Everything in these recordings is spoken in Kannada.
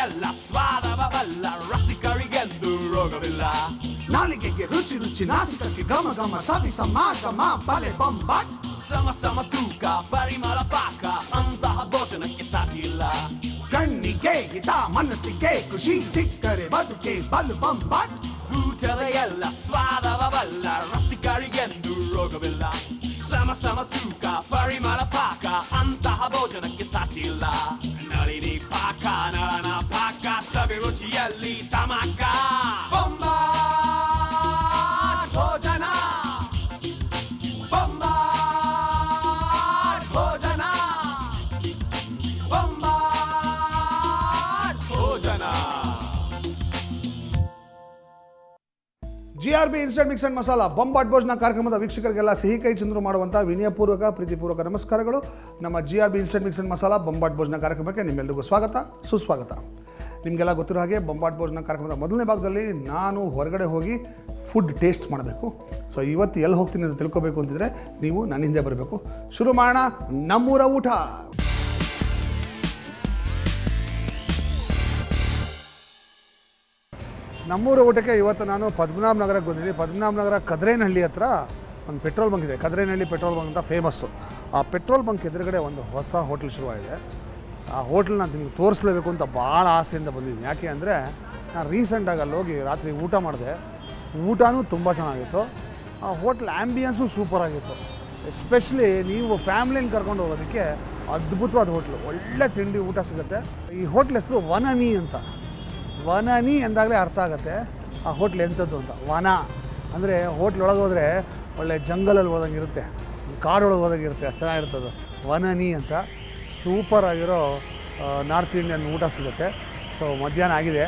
ಎಲ್ಲ ಸ್ವಾದವ ಬಲ್ಲ ರಸಿಕರಿಗೆಂದು ರೋಗವಿಲ್ಲ. ನಾಲಿಗೆಗೆ ರುಚಿ ರುಚಿ, ನಾಸಿಕಕ್ಕೆ ಘಮ ಘಮ, ಸವಿ ಸಮಾಗಮ ಬಲೆ ಬೊಂಬಾಟ್. ಸಮ ಸಮ ತೂಕ ಪರಿಮಳ ಪಾಕ, ಅಂತಹ ಭೋಜನಕ್ಕೆ ಸಾಟಿ ಇಲ್ಲ. ಕಣ್ಣಿಗೆ ಹಿತ ಮನಸ್ಸಿಗೆ ಖುಷಿ, ಸಿಕ್ಕರೆ ಬದುಕೆ ಬಲು ಬೊಂಬಾಟ್. ಊಟದ ಎಲ್ಲ ಸ್ವಾದವ ಬಲ್ಲ ರಸಿಕರಿಗೆಂದು ರೋಗವಿಲ್ಲ. ಸಮ ಸಮ ತೂಕ ಪರಿಮಳ ಪಾಕ, ಅಂತಹ ಭೋಜನಕ್ಕೆ ಸಾಟಿ ಇಲ್ಲ. ನಳಿನಿ ಪಾಕ ನಳನ ಪಾಕ, ಸವಿ ರುಚಿಯಲ್ಲಿ ತಮಕ. ಬೊಂಬಾಟ್ ಭೋಜನ, ಬೊಂಬಾಟ್ ಭೋಜನ, Bombat Bhojana. GRB instant mix and masala Bombat Bhojana ಕಾರ್ಯಕ್ರಮದ ವೀಕ್ಷಕರಿಗೆಲ್ಲ ಸಿಹಿ ಕೈ ಚಂದ್ರು ಮಾಡುವಂಥ ವಿನಯಪೂರ್ವಕ ಪ್ರೀತಿಪೂರ್ವಕ ನಮಸ್ಕಾರಗಳು. ನಮ್ಮ GRB instant mix and masala Bombat Bhojana ಕಾರ್ಯಕ್ರಮಕ್ಕೆ ನಿಮ್ಮೆಲ್ಲರಿಗೂ ಸ್ವಾಗತ ಸುಸ್ವಾಗತ. ನಿಮಗೆಲ್ಲ ಗೊತ್ತಿರೋ ಹಾಗೆ ಬೊಂಬಾಟ್ ಭೋಜನ ಕಾರ್ಯಕ್ರಮದ ಮೊದಲನೇ ಭಾಗದಲ್ಲಿ ನಾನು ಹೊರಗಡೆ ಹೋಗಿ ಫುಡ್ ಟೇಸ್ಟ್ ಮಾಡಬೇಕು. ಸೊ ಇವತ್ತು ಎಲ್ಲಿ ಹೋಗ್ತೀನಿ ಅಂತ ತಿಳ್ಕೊಬೇಕು ಅಂತಿದ್ರೆ ನೀವು ನನ್ನ ಹಿಂದೆ ಬರಬೇಕು. ಶುರು ಮಾಡೋಣ ನಮ್ಮೂರ ಊಟ. ನಮ್ಮೂರ ಊಟಕ್ಕೆ ಇವತ್ತು ನಾನು ಪದ್ಮನಾಭ ನಗರಕ್ಕೆ ಬಂದಿದ್ದೀನಿ. ಪದ್ಮನಾಭ ನಗರ ಕದ್ರೇನಹಳ್ಳಿ ಹತ್ರ ಒಂದು ಪೆಟ್ರೋಲ್ ಬಂಕ್ ಇದೆ. ಕದ್ರೇನಹಳ್ಳಿ ಪೆಟ್ರೋಲ್ ಬಂಕ್ ಅಂತ ಫೇಮಸ್ಸು. ಆ ಪೆಟ್ರೋಲ್ ಬಂಕ್ ಎದುರುಗಡೆ ಒಂದು ಹೊಸ ಹೋಟ್ಲ್ ಶುರುವಾಗಿದೆ. ಆ ಹೋಟ್ಲನ್ನ ನಿಮಗೆ ತೋರಿಸ್ಲೇಬೇಕು ಅಂತ ಭಾಳ ಆಸೆಯಿಂದ ಬಂದಿದ್ದೀನಿ. ಯಾಕೆ ಅಂದರೆ ನಾನು ರೀಸೆಂಟಾಗಿ ಅಲ್ಲಿ ಹೋಗಿ ರಾತ್ರಿ ಊಟ ಮಾಡಿದೆ. ಊಟನೂ ತುಂಬ ಚೆನ್ನಾಗಿತ್ತು. ಆ ಹೋಟ್ಲ್ ಆ್ಯಂಬಿಯನ್ಸು ಸೂಪರಾಗಿತ್ತು. ಎಸ್ಪೆಷಲಿ ನೀವು ಫ್ಯಾಮ್ಲಿನ ಕರ್ಕೊಂಡು ಹೋಗೋದಕ್ಕೆ ಅದ್ಭುತವಾದ ಹೋಟ್ಲು. ಒಳ್ಳೆ ತಿಂಡಿ ಊಟ ಸಿಗುತ್ತೆ. ಈ ಹೋಟ್ಲ್ ಹೆಸರು ವನನಿ ಅಂತ. ವನನಿ ಎಂದಾಗಲೇ ಅರ್ಥ ಆಗುತ್ತೆ ಆ ಹೋಟ್ಲ್ ಎಂಥದ್ದು ಅಂತ. ವನ ಅಂದರೆ ಹೋಟ್ಲ್ ಒಳಗೆ ಹೋದರೆ ಒಳ್ಳೆ ಜಂಗಲಲ್ಲಿ ಹೋದಂಗಿರುತ್ತೆ, ಕಾಡೊಳಗೆ ಹೋದಂಗಿರುತ್ತೆ, ಅಷ್ಟು ಚೆನ್ನಾಗಿರ್ತದೆ. ವನನಿ ಅಂತ ಸೂಪರಾಗಿರೋ ನಾರ್ತ್ ಇಂಡಿಯನ್ ಊಟ ಸಿಗುತ್ತೆ. ಸೊ ಮಧ್ಯಾಹ್ನ ಆಗಿದೆ,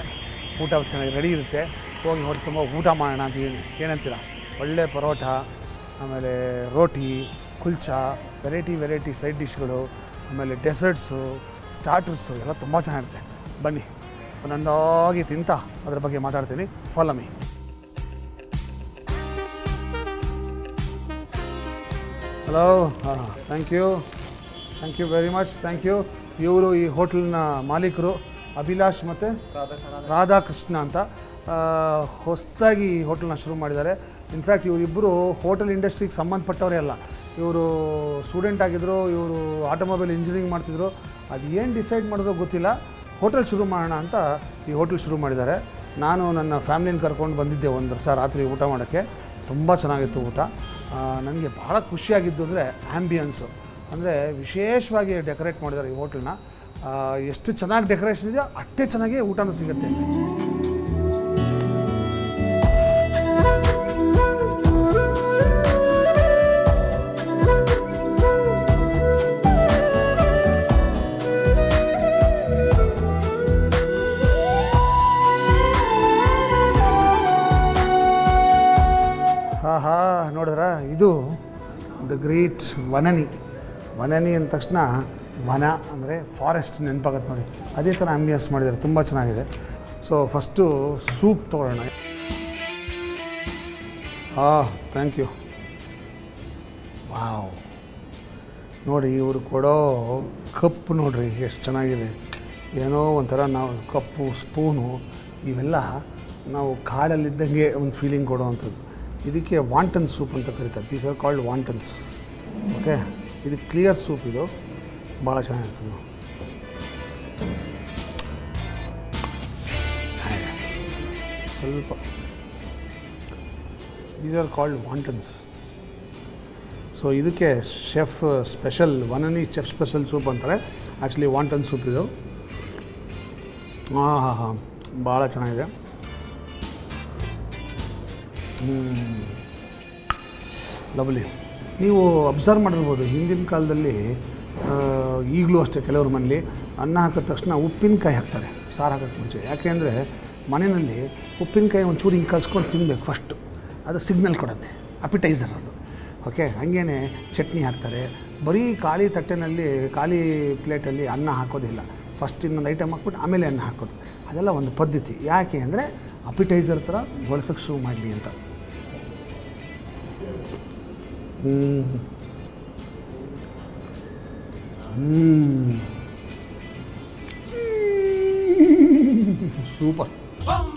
ಊಟ ಚೆನ್ನಾಗಿ ರೆಡಿ ಇರುತ್ತೆ. ಹೋಗಿ ಹೊಟ್ಟೆ ತುಂಬ ಊಟ ಮಾಡೋಣ ಅಂತಿದ್ದೀನಿ. ಏನಂತೀರ? ಒಳ್ಳೆ ಪರೋಟ, ಆಮೇಲೆ ರೋಟಿ, ಕುಲ್ಚಾ, ವೆರೈಟಿ ಸೈಡ್ ಡಿಶ್ಗಳು, ಆಮೇಲೆ ಡೆಸರ್ಟ್ಸು, ಸ್ಟಾರ್ಟರ್ಸು ಎಲ್ಲ ತುಂಬ ಚೆನ್ನಾಗಿರುತ್ತೆ. ಬನ್ನಿ ಒಂದೊಂದಾಗಿ ತಿಂತ ಅದ್ರ ಬಗ್ಗೆ ಮಾತಾಡ್ತೀನಿ. Follow me. Hello, thank you very much. Thank you. ಇವರು ಈ ಹೋಟ್ಲಿನ ಮಾಲೀಕರು ಅಭಿಲಾಷ್ ಮತ್ತು ರಾಧಾಕೃಷ್ಣ ಅಂತ. ಹೊಸದಾಗಿ ಈ ಹೋಟೆಲ್ನ ಶುರು ಮಾಡಿದ್ದಾರೆ. ಇನ್ಫ್ಯಾಕ್ಟ್ ಇವರಿಬ್ಬರು ಹೋಟೆಲ್ ಇಂಡಸ್ಟ್ರಿಗೆ ಸಂಬಂಧಪಟ್ಟವರೇ ಅಲ್ಲ. ಇವರು ಸ್ಟೂಡೆಂಟ್ ಆಗಿದ್ದರು, ಇವರು ಆಟೋಮೊಬೈಲ್ ಇಂಜಿನಿಯರಿಂಗ್ ಮಾಡ್ತಿದ್ರು. ಅದು ಏನು ಡಿಸೈಡ್ ಮಾಡಿದ್ರೋ ಗೊತ್ತಿಲ್ಲ, ಹೋಟೆಲ್ ಶುರು ಮಾಡೋಣ ಅಂತ ಈ ಹೋಟೆಲ್ ಶುರು ಮಾಡಿದ್ದಾರೆ. ನಾನು ನನ್ನ ಫ್ಯಾಮ್ಲಿನ ಕರ್ಕೊಂಡು ಬಂದಿದ್ದೆ ಒಂದು ವರ್ಷ ರಾತ್ರಿ ಊಟ ಮಾಡೋಕ್ಕೆ. ತುಂಬ ಚೆನ್ನಾಗಿತ್ತು ಊಟ. ನನಗೆ ಭಾಳ ಖುಷಿಯಾಗಿದ್ದು ಅಂದರೆ ಆ್ಯಂಬಿಯನ್ಸು. ಅಂದರೆ ವಿಶೇಷವಾಗಿ ಡೆಕೋರೇಟ್ ಮಾಡಿದ್ದಾರೆ ಈ ಹೋಟೆಲ್ನ. ಎಷ್ಟು ಚೆನ್ನಾಗಿ ಡೆಕೋರೇಷನ್ ಇದೆಯೋ ಅಷ್ಟೇ ಚೆನ್ನಾಗಿ ಊಟನೂ ಸಿಗುತ್ತೆ. ಹಾ ನೋಡಿದ್ರ, ಇದು ದ ಗ್ರೇಟ್ ವನನಿ. ವನನಿ ಅಂದ ತಕ್ಷಣ ವನ ಅಂದರೆ ಫಾರೆಸ್ಟ್ ನೆನಪಾಗತ್ತೆ ನೋಡಿ. ಅದೇ ಥರ ಆ್ಯಂಬಿಯನ್ಸ್ ಮಾಡಿದ್ದಾರೆ, ತುಂಬ ಚೆನ್ನಾಗಿದೆ. ಸೊ ಫಸ್ಟು ಸೂಪ್ ತೊಗೊಳ್ಳೋಣ. Thank you. ವಾವ್, ನೋಡಿ ಇವರು ಕೊಡೋ ಕಪ್ಪು ನೋಡ್ರಿ ಎಷ್ಟು ಚೆನ್ನಾಗಿದೆ. ಏನೋ ಒಂಥರ ನಾವು ಕಪ್ಪು, ಸ್ಪೂನು ಇವೆಲ್ಲ ನಾವು ಕಾಡಲ್ಲಿದ್ದಂಗೆ ಒಂದು ಫೀಲಿಂಗ್ ಕೊಡೋವಂಥದ್ದು. ಇದಕ್ಕೆ ವಾಂಟನ್ ಸೂಪ್ ಅಂತ ಕರೀತಾರೆ. These are called wontons. Okay, ಇದು ಕ್ಲಿಯರ್ ಸೂಪ್. ಇದು ಭಾಳ ಚೆನ್ನಾಗಿರ್ತದೆ. ಸ್ವಲ್ಪ these are called wontons. So ಇದಕ್ಕೆ ಶೆಫ್ ಸ್ಪೆಷಲ್ ವನನಿ ಚೆಫ್ ಸ್ಪೆಷಲ್ ಸೂಪ್ ಅಂತಾರೆ. ಆ್ಯಕ್ಚುಲಿ ವಾಂಟನ್ ಸೂಪ್ ಇದು. ಹಾಂ ಭಾಳ ಚೆನ್ನಾಗಿದೆ. ಲವ್ಲಿ. ನೀವು ಅಬ್ಸರ್ವ್ ಮಾಡಿರ್ಬೋದು, ಹಿಂದಿನ ಕಾಲದಲ್ಲಿ ಈಗಲೂ ಅಷ್ಟೇ ಕೆಲವ್ರ ಮನೇಲಿ ಅನ್ನ ಹಾಕಿದ ತಕ್ಷಣ ಉಪ್ಪಿನಕಾಯಿ ಹಾಕ್ತಾರೆ ಸಾರು ಹಾಕೋಕ್ಕೆ ಮುಂಚೆ. ಯಾಕೆ ಅಂದರೆ ಮನೆಯಲ್ಲಿ ಉಪ್ಪಿನಕಾಯಿ ಒಂಚೂರು ಹಿಂಗೆ ಕಲ್ಸ್ಕೊಂಡು ತಿನ್ನಬೇಕು ಫಸ್ಟು. ಅದು ಸಿಗ್ನಲ್ ಕೊಡುತ್ತೆ, ಅಪಿಟೈಸರ್ ಅದು. ಓಕೆ, ಹಾಗೇ ಚಟ್ನಿ ಹಾಕ್ತಾರೆ. ಬರೀ ಖಾಲಿ ತಟ್ಟೆನಲ್ಲಿ, ಖಾಲಿ ಪ್ಲೇಟಲ್ಲಿ ಅನ್ನ ಹಾಕೋದಿಲ್ಲ. ಫಸ್ಟ್ ಇನ್ನೊಂದು ಐಟಮ್ ಹಾಕ್ಬಿಟ್ಟು ಆಮೇಲೆ ಅನ್ನ ಹಾಕೋದು. ಅದೆಲ್ಲ ಒಂದು ಪದ್ಧತಿ. ಯಾಕೆ ಅಂದರೆ ಅಪಿಟೈಸರ್ ಥರ ಬಳಸೋಕ್ಕೆ ಶುರು ಮಾಡಲಿ ಅಂತ. ಸೂಪರ್. Bum